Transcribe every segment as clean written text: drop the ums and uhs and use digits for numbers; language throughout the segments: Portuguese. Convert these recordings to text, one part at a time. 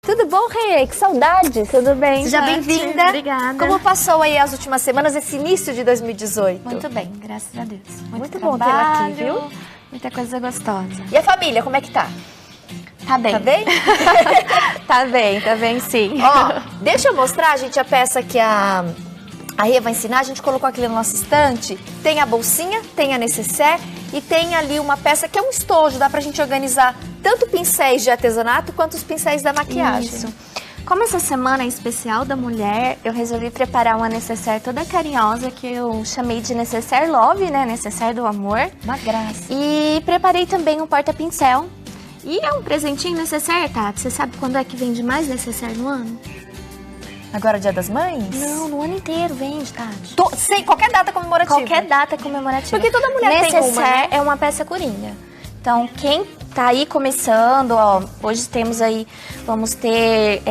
Tudo bom, Rê? Que saudade! Tudo bem? Seja bem-vinda. Obrigada. Como passou aí as últimas semanas, esse início de 2018? Muito bem, graças a Deus. Muito bom tê-la aqui, viu? Muita coisa gostosa. E a família, como é que tá? Tá bem. Tá bem? Tá bem sim. Ó, deixa eu mostrar, gente, a peça que a Rê vai ensinar. A gente colocou aqui no nosso estante. Tem a bolsinha, tem a nécessaire e tem ali uma peça que é um estojo. Dá pra gente organizar tanto pincéis de artesanato quanto os pincéis da maquiagem. Isso. Como essa semana é especial da mulher, eu resolvi preparar uma necessaire toda carinhosa que eu chamei de necessaire love, né? Necessaire do amor. Uma graça. E preparei também um porta-pincel. E é um presentinho necessaire, Tati. Você sabe quando é que vende mais necessaire no ano? Agora, Dia das Mães? Não, no ano inteiro vende, Tati. Sei, qualquer data comemorativa. Qualquer data comemorativa. Porque toda mulher tem uma, né? É uma peça coringa. Então, quem tá aí começando, ó, hoje temos aí, vamos ter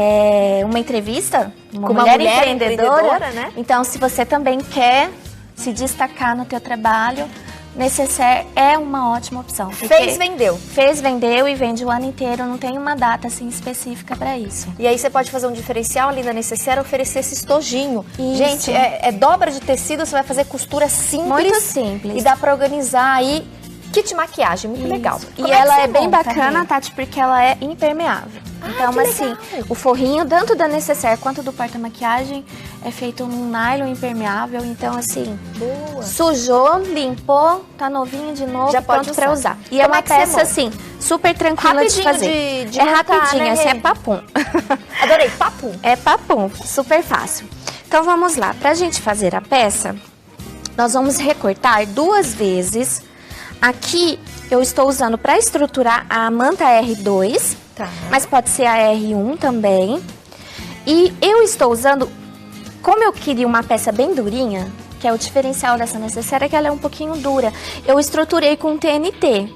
uma entrevista, com uma mulher empreendedora, né? Então, se você também quer se destacar no teu trabalho, necessaire é uma ótima opção. Fez, vendeu. Fez, vendeu e vende o ano inteiro, não tem uma data assim específica para isso. E aí você pode fazer um diferencial ali da necessaire, oferecer esse estojinho. Isso. Gente, é dobra de tecido, você vai fazer costura simples. Muito simples. E dá pra organizar aí. Kit maquiagem, muito legal. E ela é bem bacana, Tati, porque ela é impermeável. Então, assim, o forrinho, tanto da necessaire quanto do porta-maquiagem, é feito num nylon impermeável. Então, assim, boa. Sujou, limpou, tá novinho de novo, já pronto pode pra usar. E é uma peça, assim, super tranquila rapidinho de fazer. De é montar, rapidinho, né, assim, é papum. Adorei, papum. É papum, super fácil. Então, vamos lá. Pra gente fazer a peça, nós vamos recortar 2 vezes. Aqui eu estou usando para estruturar a manta R2, tá. Mas pode ser a R1 também. E eu estou usando, como eu queria uma peça bem durinha, que é o diferencial dessa necessaire, é que ela é um pouquinho dura, eu estruturei com TNT.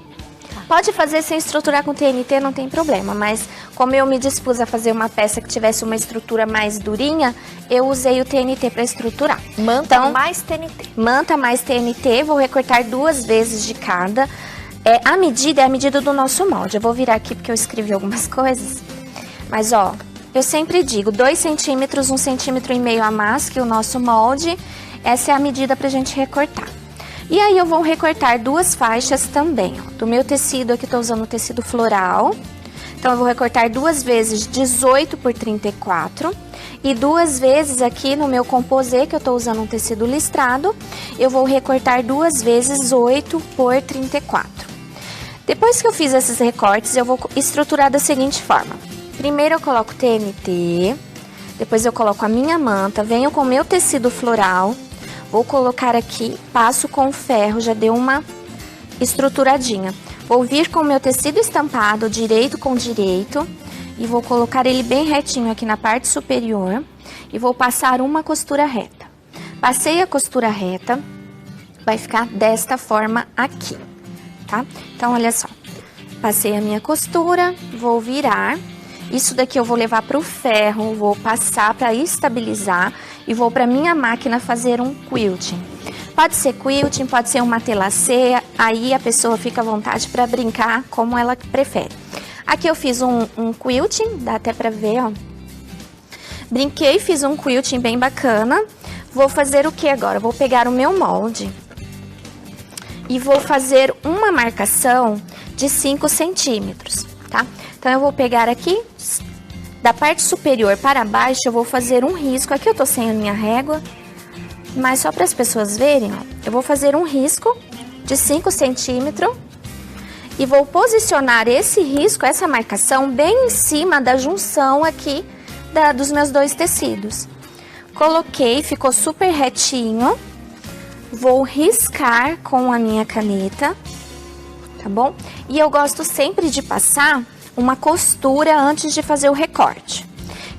Pode fazer sem estruturar com TNT, não tem problema, mas como eu me dispus a fazer uma peça que tivesse uma estrutura mais durinha, eu usei o TNT para estruturar. Manta mais TNT. Manta mais TNT, vou recortar 2 vezes de cada. A medida é a medida do nosso molde. Eu vou virar aqui porque eu escrevi algumas coisas. Mas, ó, eu sempre digo 2 centímetros, 1,5 centímetros a mais que o nosso molde. Essa é a medida pra gente recortar. E aí eu vou recortar 2 faixas também, ó. Do meu tecido, aqui eu tô usando o tecido floral. Então, eu vou recortar 2 vezes 18 por 34. E 2 vezes aqui no meu composê, que eu tô usando um tecido listrado, eu vou recortar 2 vezes 8 por 34. Depois que eu fiz esses recortes, eu vou estruturar da seguinte forma. Primeiro eu coloco TNT, depois eu coloco a minha manta, venho com o meu tecido floral, vou colocar aqui, passo com o ferro, já deu uma estruturadinha. Vou vir com o meu tecido estampado, direito com direito, e vou colocar ele bem retinho aqui na parte superior, e vou passar uma costura reta. Passei a costura reta, vai ficar desta forma aqui, tá? Então, olha só, passei a minha costura, vou virar, isso daqui eu vou levar para o ferro, vou passar para estabilizar e vou para minha máquina fazer um quilting. Pode ser quilting, pode ser um matelassé, aí a pessoa fica à vontade para brincar como ela prefere. Aqui eu fiz um quilting, dá até para ver, ó. Brinquei, fiz um quilting bem bacana. Vou fazer o que agora? Vou pegar o meu molde e vou fazer uma marcação de 5 centímetros, tá? Então, eu vou pegar aqui, da parte superior para baixo, eu vou fazer um risco. Aqui eu tô sem a minha régua, mas só para as pessoas verem, ó. Eu vou fazer um risco de 5 centímetros e vou posicionar esse risco, essa marcação, bem em cima da junção aqui dos meus 2 tecidos. Coloquei, ficou super retinho. Vou riscar com a minha caneta, tá bom? E eu gosto sempre de passar uma costura antes de fazer o recorte.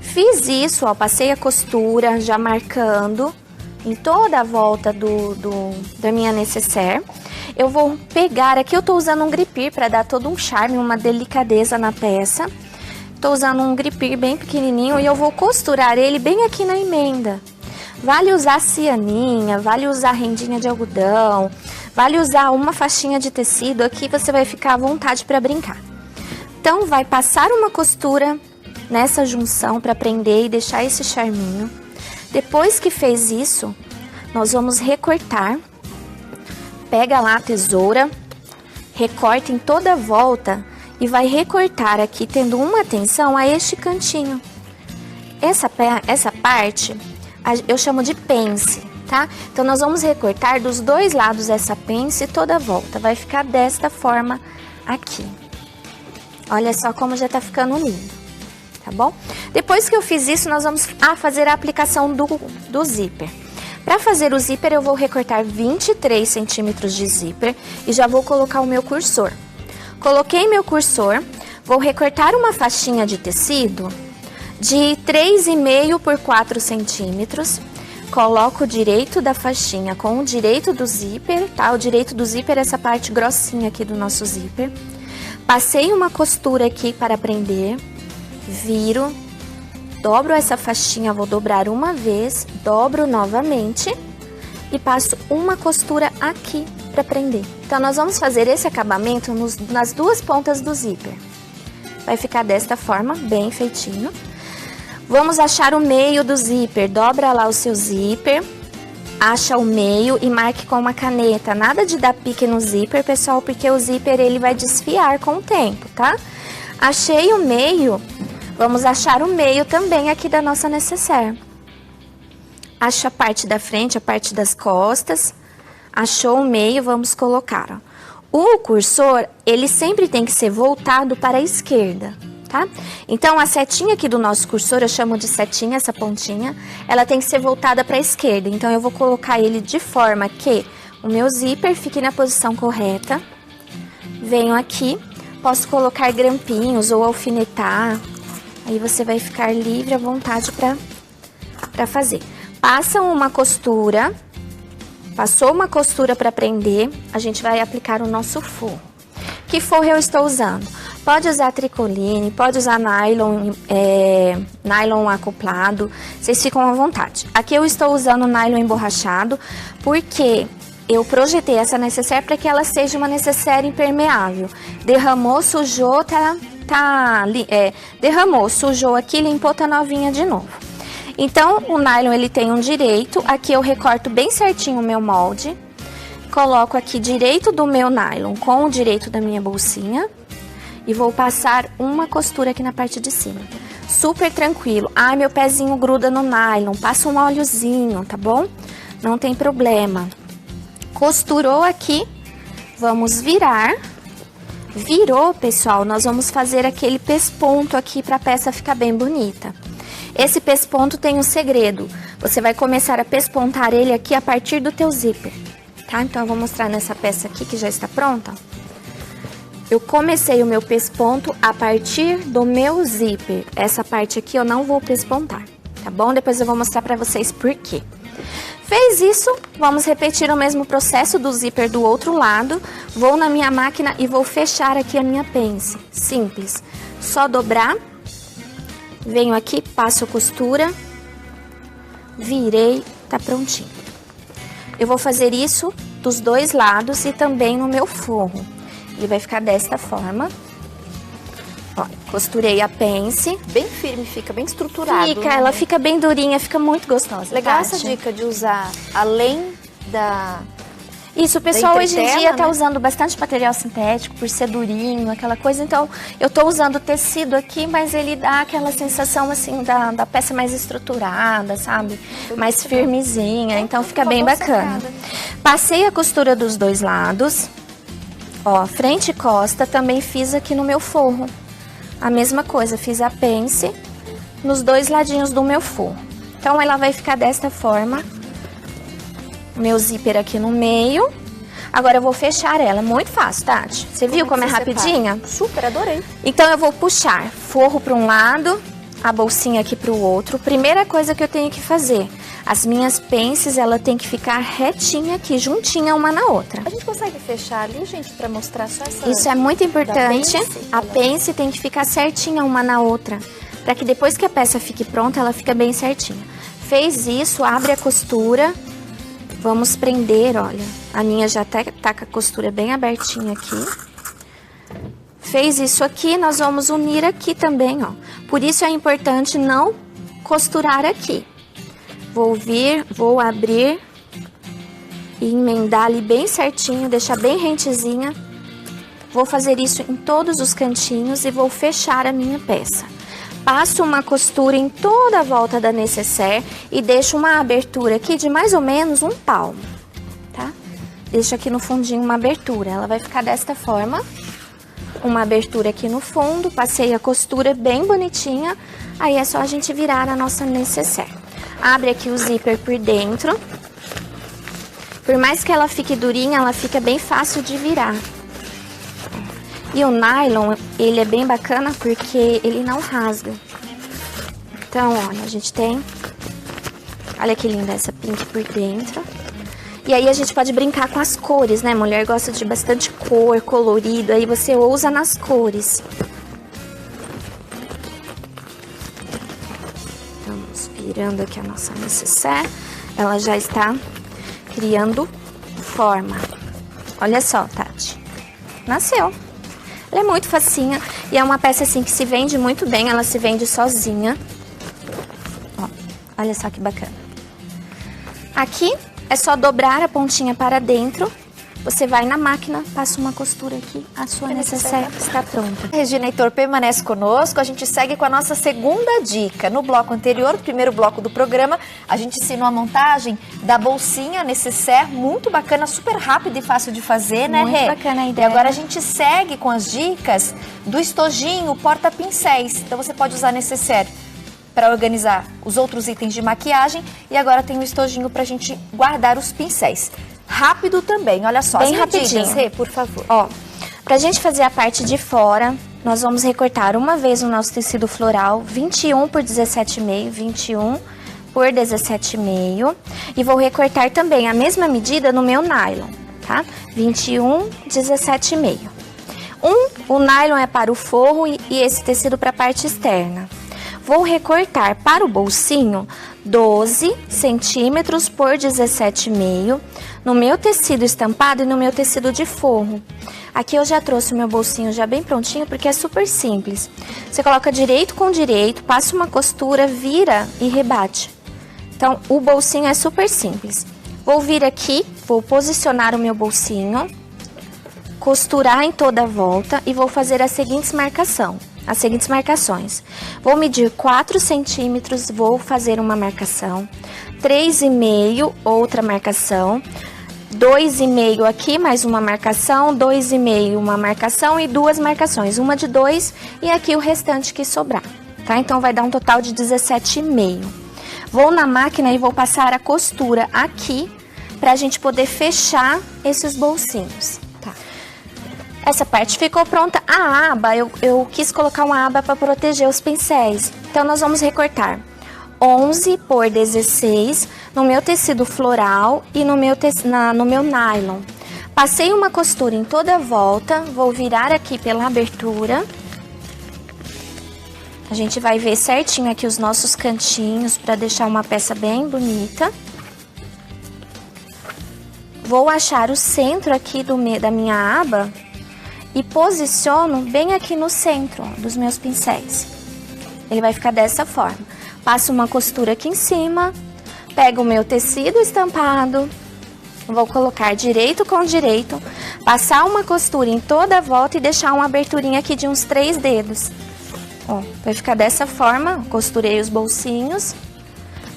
Fiz isso, ó, passei a costura já marcando em toda a volta da minha necessaire. Eu vou pegar, aqui eu tô usando um gripir para dar todo um charme, uma delicadeza na peça. Tô usando um gripir bem pequenininho e eu vou costurar ele bem aqui na emenda. Vale usar cianinha, vale usar rendinha de algodão, vale usar uma faixinha de tecido, aqui você vai ficar à vontade para brincar. Então, vai passar uma costura nessa junção para prender e deixar esse charminho. Depois que fez isso, nós vamos recortar. Pega lá a tesoura, recorta em toda a volta e vai recortar aqui, tendo uma atenção a este cantinho. Essa parte eu chamo de pence, tá? Então, nós vamos recortar dos dois lados essa pence toda a volta. Vai ficar desta forma aqui. Olha só como já tá ficando lindo, tá bom? Depois que eu fiz isso, nós vamos fazer a aplicação do zíper. Para fazer o zíper, eu vou recortar 23 centímetros de zíper e já vou colocar o meu cursor. Coloquei meu cursor, vou recortar uma faixinha de tecido de 3,5 por 4 centímetros. Coloco o direito da faixinha com o direito do zíper, tá? O direito do zíper é essa parte grossinha aqui do nosso zíper. Passei uma costura aqui para prender, viro, dobro essa faixinha, vou dobrar uma vez, dobro novamente e passo uma costura aqui para prender. Então, nós vamos fazer esse acabamento nas duas pontas do zíper. Vai ficar desta forma, bem feitinho. Vamos achar o meio do zíper, dobra lá o seu zíper, acha o meio e marque com uma caneta. Nada de dar pique no zíper, pessoal, porque o zíper ele vai desfiar com o tempo, tá? Achei o meio, vamos achar o meio também aqui da nossa necessaire. Acha a parte da frente, a parte das costas, achou o meio, vamos colocar, ó. O cursor, ele sempre tem que ser voltado para a esquerda. Tá? Então, a setinha aqui do nosso cursor, eu chamo de setinha, essa pontinha, ela tem que ser voltada para a esquerda. Então, eu vou colocar ele de forma que o meu zíper fique na posição correta. Venho aqui, posso colocar grampinhos ou alfinetar. Aí, você vai ficar livre à vontade para fazer. Passa uma costura, passou uma costura para prender, a gente vai aplicar o nosso forro. Que forro eu estou usando? Pode usar tricoline, pode usar nylon, nylon acoplado, vocês ficam à vontade. Aqui eu estou usando nylon emborrachado, porque eu projetei essa necessaire para que ela seja uma necessaire impermeável. Derramou, sujou, derramou, sujou aqui, limpou, tá novinha de novo. Então, o nylon ele tem um direito, aqui eu recorto bem certinho o meu molde. Coloco aqui direito do meu nylon com o direito da minha bolsinha e vou passar uma costura aqui na parte de cima. Super tranquilo. Ai, meu pezinho gruda no nylon, passa um óleozinho, tá bom? Não tem problema. Costurou aqui, vamos virar. Virou, pessoal, nós vamos fazer aquele pesponto aqui para a peça ficar bem bonita. Esse pesponto tem um segredo. Você vai começar a pespontar ele aqui a partir do teu zíper. Tá? Então, eu vou mostrar nessa peça aqui que já está pronta. Eu comecei o meu pesponto a partir do meu zíper. Essa parte aqui eu não vou pespontar, tá bom? Depois eu vou mostrar pra vocês por quê. Fez isso, vamos repetir o mesmo processo do zíper do outro lado. Vou na minha máquina e vou fechar aqui a minha pence. Simples. Só dobrar. Venho aqui, passo a costura. Virei, tá prontinho. Eu vou fazer isso dos dois lados e também no meu forro. Ele vai ficar desta forma. Ó, costurei a pence. Bem firme, fica bem estruturado. Fica, né? ela fica bem durinha, fica muito gostosa. Legal Tati. essa dica de usar além da... Isso, o pessoal hoje em dia tá né? usando bastante material sintético por ser durinho, aquela coisa. Então, eu tô usando tecido aqui, mas ele dá aquela sensação, assim, da peça mais estruturada, sabe? Mais firmezinha, então fica bem bacana. Passei a costura dos dois lados. Ó, frente e costa, também fiz aqui no meu forro. A mesma coisa, fiz a pence nos dois ladinhos do meu forro. Então, ela vai ficar desta forma. Meu zíper aqui no meio. Agora eu vou fechar ela, muito fácil, Tati. Você viu como é rapidinha? Super, adorei. Então eu vou puxar forro para um lado, a bolsinha aqui para o outro. Primeira coisa que eu tenho que fazer, as minhas pences, ela tem que ficar retinha aqui, juntinha uma na outra. A gente consegue fechar ali, gente, para mostrar só essa... Isso é muito importante. Pence, a pence tem que ficar certinha uma na outra, para que depois que a peça fique pronta, ela fica bem certinha. Fez isso, abre a costura. Vamos prender, olha, a minha já tá com a costura bem abertinha aqui. Fez isso aqui, nós vamos unir aqui também, ó. Por isso é importante não costurar aqui. Vou abrir e emendar ali bem certinho, deixar bem rentezinha. Vou fazer isso em todos os cantinhos e vou fechar a minha peça. Passo uma costura em toda a volta da nécessaire e deixo uma abertura aqui de mais ou menos um palmo, tá? Deixo aqui no fundinho uma abertura, ela vai ficar desta forma. Uma abertura aqui no fundo, passei a costura bem bonitinha, aí é só a gente virar a nossa nécessaire. Abre aqui o zíper por dentro. Por mais que ela fique durinha, ela fica bem fácil de virar. E o nylon, ele é bem bacana porque ele não rasga. Então, olha, a gente tem... Olha que linda essa pink por dentro. E aí a gente pode brincar com as cores, né? Mulher gosta de bastante cor, colorido, aí você usa nas cores. Vamos virando aqui a nossa nécessaire. Ela já está criando forma. Olha só, Tati. Nasceu. Ela é muito facinha e é uma peça assim que se vende muito bem, ela se vende sozinha. Ó, olha só que bacana. Aqui é só dobrar a pontinha para dentro. Você vai na máquina, passa uma costura aqui, a sua nécessaire está pronta. Regina Heitor permanece conosco, a gente segue com a nossa segunda dica. No bloco anterior, o primeiro bloco do programa, a gente ensinou a montagem da bolsinha nécessaire, muito bacana, super rápido e fácil de fazer, né, Rê? Muito bacana a ideia. E agora a gente segue com as dicas do estojinho porta-pincéis. Então você pode usar nécessaire para organizar os outros itens de maquiagem e agora tem um estojinho para a gente guardar os pincéis. Rápido também, olha só. Bem as medidas, rapidinho. Rê, por favor. Ó, pra gente fazer a parte de fora, nós vamos recortar uma vez o nosso tecido floral, 21 por 17,5, 21 por 17,5. E vou recortar também a mesma medida no meu nylon, tá? 21, 17,5. O nylon é para o forro e esse tecido para a parte externa. Vou recortar para o bolsinho 12 centímetros por 17,5 no meu tecido estampado e no meu tecido de forro. Aqui eu já trouxe o meu bolsinho já bem prontinho porque é super simples. Você coloca direito com direito, passa uma costura, vira e rebate. Então o bolsinho é super simples. Vou vir aqui, vou posicionar o meu bolsinho, costurar em toda a volta e vou fazer as seguintes marcações. Vou medir 4 centímetros, vou fazer uma marcação, 3,5, outra marcação, 2,5 aqui, mais uma marcação, 2,5, uma marcação e 2 marcações, uma de 2 e aqui o restante que sobrar, tá? Então vai dar um total de 17,5. Vou na máquina e vou passar a costura aqui pra gente poder fechar esses bolsinhos. Essa parte ficou pronta. A aba, eu quis colocar uma aba para proteger os pincéis. Então, nós vamos recortar 11 por 16 no meu tecido floral e no meu nylon. Passei uma costura em toda a volta, vou virar aqui pela abertura. A gente vai ver certinho aqui os nossos cantinhos para deixar uma peça bem bonita. Vou achar o centro aqui da minha aba e posiciono bem aqui no centro, ó, dos meus pincéis. Ele vai ficar dessa forma. Passo uma costura aqui em cima, pego o meu tecido estampado, vou colocar direito com direito, passar uma costura em toda a volta e deixar uma aberturinha aqui de uns 3 dedos. Ó, vai ficar dessa forma, costurei os bolsinhos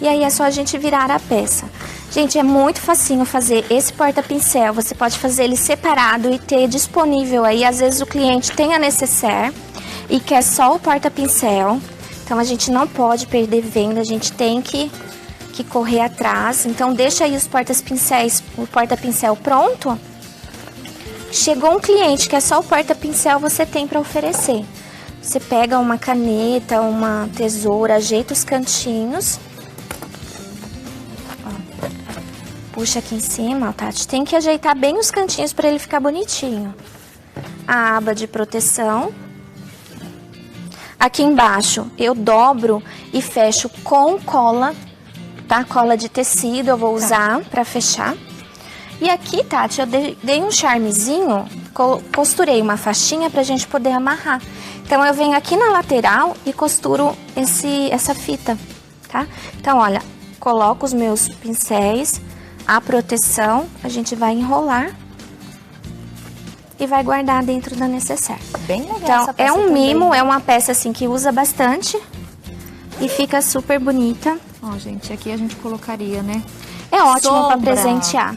e aí é só a gente virar a peça. Gente, é muito facinho fazer esse porta-pincel, você pode fazer ele separado e ter disponível aí, às vezes o cliente tem a nécessaire e quer só o porta-pincel, então a gente não pode perder venda, a gente tem que correr atrás, então deixa aí os o porta-pincel pronto. Chegou um cliente que é só o porta-pincel, você tem para oferecer. Você pega uma caneta, uma tesoura, ajeita os cantinhos. Puxa aqui em cima, ó, Tati. Tem que ajeitar bem os cantinhos para ele ficar bonitinho. A aba de proteção. Aqui embaixo eu dobro e fecho com cola, tá? Cola de tecido eu vou usar para fechar. E aqui, Tati, eu dei um charmezinho, costurei uma faixinha pra gente poder amarrar. Então, eu venho aqui na lateral e costuro essa fita, tá? Então, olha, coloco os meus pincéis, a proteção, a gente vai enrolar e vai guardar dentro da necessaire. Bem legal então, essa peça é um também. mimo, é uma peça assim que usa bastante e fica super bonita. Ó, gente, aqui a gente colocaria, né? É ótimo para Sombra. presentear.